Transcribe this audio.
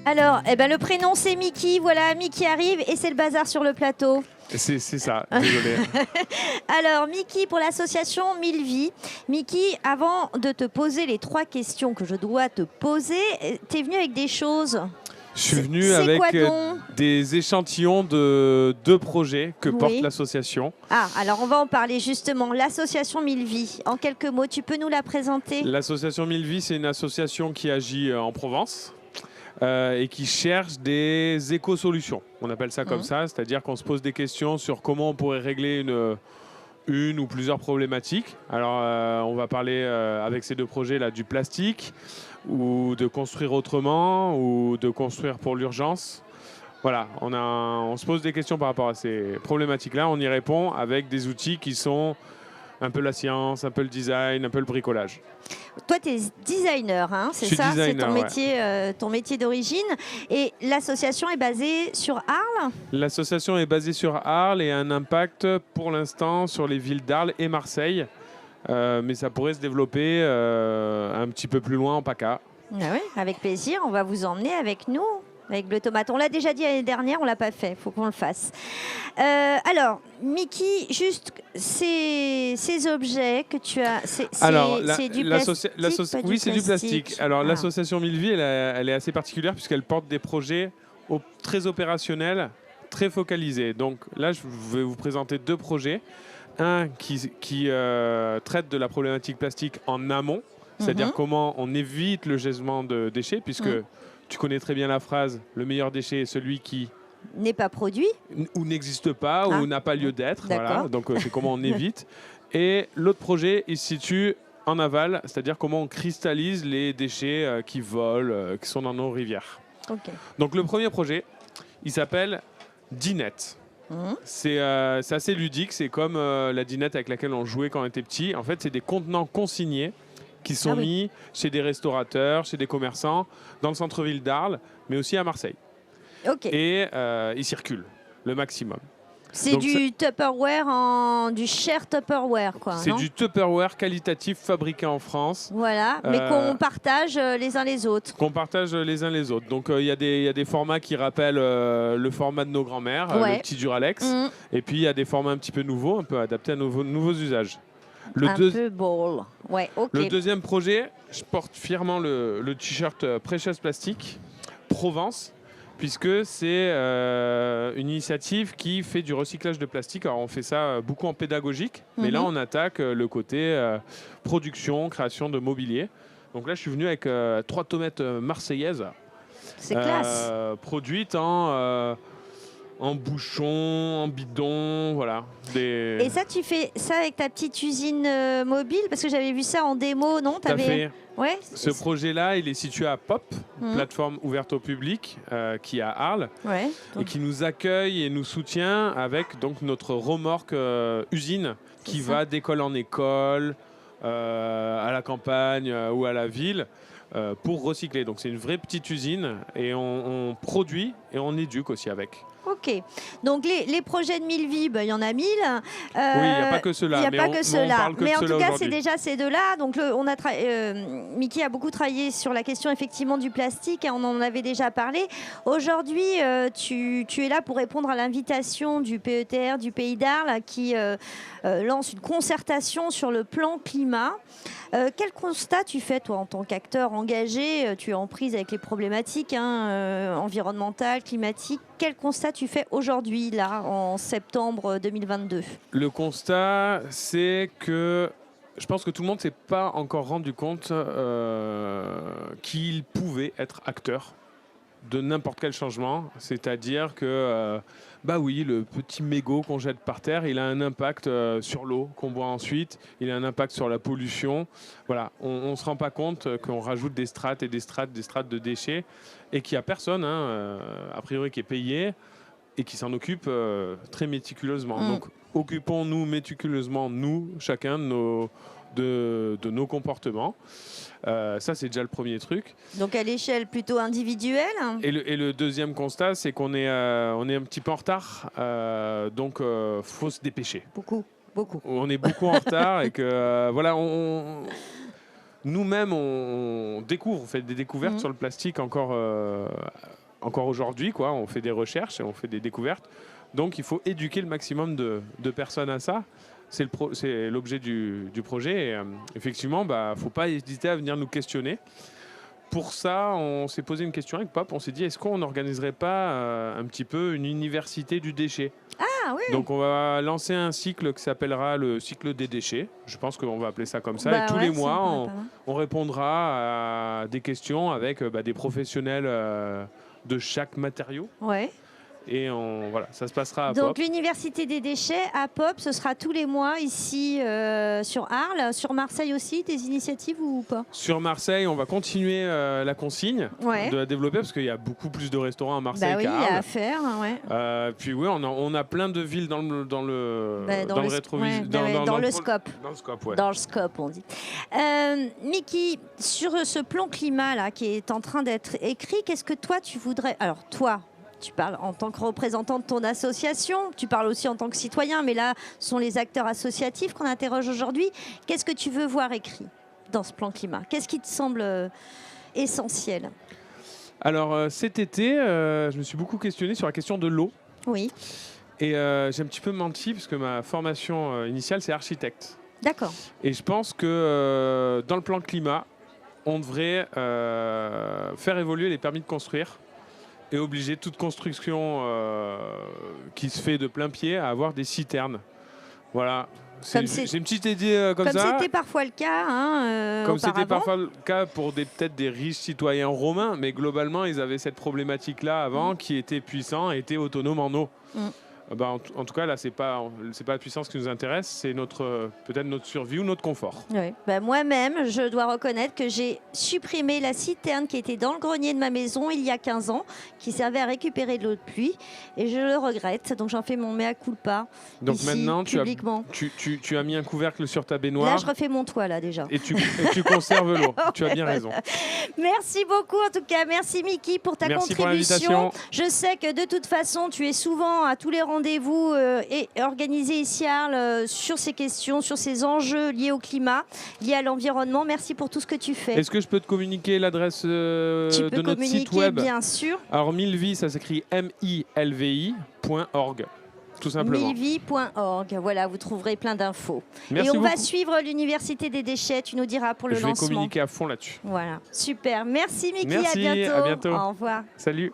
Alors, le prénom c'est Mickey. Voilà, Mickey arrive et c'est le bazar sur le plateau. C'est ça, désolé. Alors, Mickey, pour l'association 1000 vies. Mickey, avant de te poser les 3 questions que je dois te poser, tu es venu avec des choses. Je suis venu avec des échantillons de 2 projets que porte l'association. Ah, alors on va en parler justement. L'association 1000 vies, en quelques mots, tu peux nous la présenter? L'association 1000 vies, c'est une association qui agit en Provence. Et qui cherche des éco-solutions. On appelle ça comme ça, c'est-à-dire qu'on se pose des questions sur comment on pourrait régler une ou plusieurs problématiques. Alors, on va parler avec ces 2 projets-là du plastique, ou de construire autrement, ou de construire pour l'urgence. Voilà, on se pose des questions par rapport à ces problématiques-là. On y répond avec des outils qui sont un peu la science, un peu le design, un peu le bricolage. Toi, tu es designer, hein, c'est ça? C'est ton métier d'origine. Et l'association est basée sur Arles? L'association est basée sur Arles et a un impact pour l'instant sur les villes d'Arles et Marseille. Mais ça pourrait se développer un petit peu plus loin en PACA. Ah oui, avec plaisir, on va vous emmener avec nous. Avec Bleu Tomate. On l'a déjà dit l'année dernière, on ne l'a pas fait. Il faut qu'on le fasse. Alors, Mickey, juste ces objets que tu as, c'est du plastique? Oui, c'est du plastique. Alors, l'association 1000 vies, elle est assez particulière puisqu'elle porte des projets très opérationnels, très focalisés. Donc là, je vais vous présenter 2 projets. Un qui traite de la problématique plastique en amont, c'est-à-dire comment on évite le gisement de déchets, puisque tu connais très bien la phrase « le meilleur déchet est celui qui… » n'est pas produit. Ou n'existe pas, ou n'a pas lieu d'être. Voilà. Donc, c'est comment on évite. Et l'autre projet, il se situe en aval, c'est-à-dire comment on cristallise les déchets qui volent, qui sont dans nos rivières. Donc, le premier projet, il s'appelle Dinette. C'est assez ludique. C'est comme la dinette avec laquelle on jouait quand on était petit. En fait, c'est des contenants consignés qui sont mis chez des restaurateurs, chez des commerçants, dans le centre-ville d'Arles, mais aussi à Marseille. Et ils circulent le maximum. C'est du Tupperware, du share Tupperware, quoi. C'est du Tupperware qualitatif fabriqué en France. Voilà, mais qu'on partage les uns les autres. Qu'on partage les uns les autres. Donc il y a des formats qui rappellent le format de nos grands-mères, le petit Duralex. Et puis il y a des formats un petit peu nouveaux, un peu adaptés à nouveaux usages. Peu ball. Le deuxième projet, je porte fièrement le t-shirt Precious Plastic Provence, puisque c'est une initiative qui fait du recyclage de plastique. Alors on fait ça beaucoup en pédagogique, mais là on attaque le côté production, création de mobilier. Donc là je suis venu avec 3 tomates marseillaises. C'est classe. Produites en bouchon, en bidon, voilà. Et ça, tu fais ça avec ta petite usine mobile? Parce que j'avais vu ça en démo, non? Tout à fait. Ouais. Ce projet-là, il est situé à POP, plateforme ouverte au public, qui est à Arles, et qui nous accueille et nous soutient avec donc, notre remorque usine qui va d'école en école, à la campagne ou à la ville, pour recycler. Donc c'est une vraie petite usine et on produit et on éduque aussi avec. Ok. Donc les projets de 1000 vies, il y en a 1000. Oui, il n'y a pas que cela. Il n'y a pas que cela. Mais en tout cas, c'est déjà ces 2-là. Donc Mickey a beaucoup travaillé sur la question effectivement du plastique. On en avait déjà parlé. Aujourd'hui, tu es là pour répondre à l'invitation du PETR du Pays d'Arles qui lance une concertation sur le plan climat. Quel constat tu fais, toi, en tant qu'acteur engagé? Tu es en prise avec les problématiques environnementales, climatiques. Quel constat tu fais aujourd'hui, là, en septembre 2022? Le constat, c'est que je pense que tout le monde ne s'est pas encore rendu compte qu'il pouvait être acteur de n'importe quel changement. C'est-à-dire que, oui, le petit mégot qu'on jette par terre, il a un impact sur l'eau qu'on boit ensuite, il a un impact sur la pollution. Voilà, on ne se rend pas compte qu'on rajoute des strates et des strates de déchets et qu'il n'y a personne, a priori, qui est payé et qui s'en occupe très méticuleusement. Donc, occupons-nous méticuleusement, nous, chacun, de nos comportements. Ça, c'est déjà le premier truc. Donc, à l'échelle plutôt individuelle. Et le deuxième constat, c'est qu'on est un petit peu en retard. Donc, faut se dépêcher. Beaucoup. On est beaucoup en retard et que, voilà, nous-mêmes, on découvre, on fait des découvertes sur le plastique encore encore aujourd'hui, quoi. On fait des recherches et on fait des découvertes. Donc il faut éduquer le maximum de personnes à ça. C'est l'objet du projet. Et, effectivement, il ne faut pas hésiter à venir nous questionner. Pour ça, on s'est posé une question avec Pop. On s'est dit, est-ce qu'on n'organiserait pas un petit peu une université du déchet ? Ah oui. Donc on va lancer un cycle qui s'appellera le cycle des déchets. Je pense qu'on va appeler ça comme ça. Et tous les mois, on répondra à des questions avec des professionnels de chaque matériau. Ouais. Et voilà, ça se passera à Pop. Donc l'université des déchets à Pop, ce sera tous les mois ici sur Arles. Sur Marseille aussi, des initiatives ou pas ? Sur Marseille, on va continuer la consigne de la développer parce qu'il y a beaucoup plus de restaurants à Marseille qu'à Arles. Il y a à faire. Ouais. Puis oui, on a plein de villes dans le rétroviseur. Dans le scope. Dans le scope, ouais. Dans le scope, on dit. Mickey, sur ce plan climat là, qui est en train d'être écrit, qu'est-ce que toi tu voudrais... Alors toi, tu parles en tant que représentant de ton association, tu parles aussi en tant que citoyen, mais là, ce sont les acteurs associatifs qu'on interroge aujourd'hui. Qu'est-ce que tu veux voir écrit dans ce plan climat ? Qu'est-ce qui te semble essentiel ? Alors cet été, je me suis beaucoup questionné sur la question de l'eau. Oui. Et j'ai un petit peu menti parce que ma formation initiale, c'est architecte. D'accord. Et je pense que dans le plan climat, on devrait faire évoluer les permis de construire et obliger toute construction qui se fait de plein pied à avoir des citernes. Voilà. J'ai une petite idée comme ça. Comme c'était parfois le cas comme auparavant. c'était parfois le cas pour peut-être des riches citoyens romains, mais globalement, ils avaient cette problématique-là avant, qui était puissant et était autonome en eau. En tout cas, là, c'est pas la puissance qui nous intéresse, c'est peut-être notre survie ou notre confort. Oui. Moi-même, je dois reconnaître que j'ai supprimé la citerne qui était dans le grenier de ma maison il y a 15 ans, qui servait à récupérer de l'eau de pluie, et je le regrette. Donc j'en fais mon mea culpa. Donc ici, maintenant, publiquement. tu as mis un couvercle sur ta baignoire. Là, je refais mon toit, là, déjà. Et tu conserves l'eau. Tu as bien raison. Merci beaucoup, en tout cas. Merci, Mickey, pour ta contribution. Je sais que de toute façon, tu es souvent à tous les rendez-vous et organisé ici à Arles sur ces questions, sur ces enjeux liés au climat, liés à l'environnement. Merci pour tout ce que tu fais. Est-ce que je peux te communiquer l'adresse de notre site web ? Bien sûr. Alors, Milvi, ça s'écrit milvi.org. Tout simplement. Milvi.org. Voilà, vous trouverez plein d'infos. Merci et on beaucoup. va suivre l'Université des déchets. Tu nous diras pour le lancement. Je vais communiquer à fond là-dessus. Voilà, super. Merci, Mickey. Merci, à bientôt. à bientôt. Au revoir. Salut.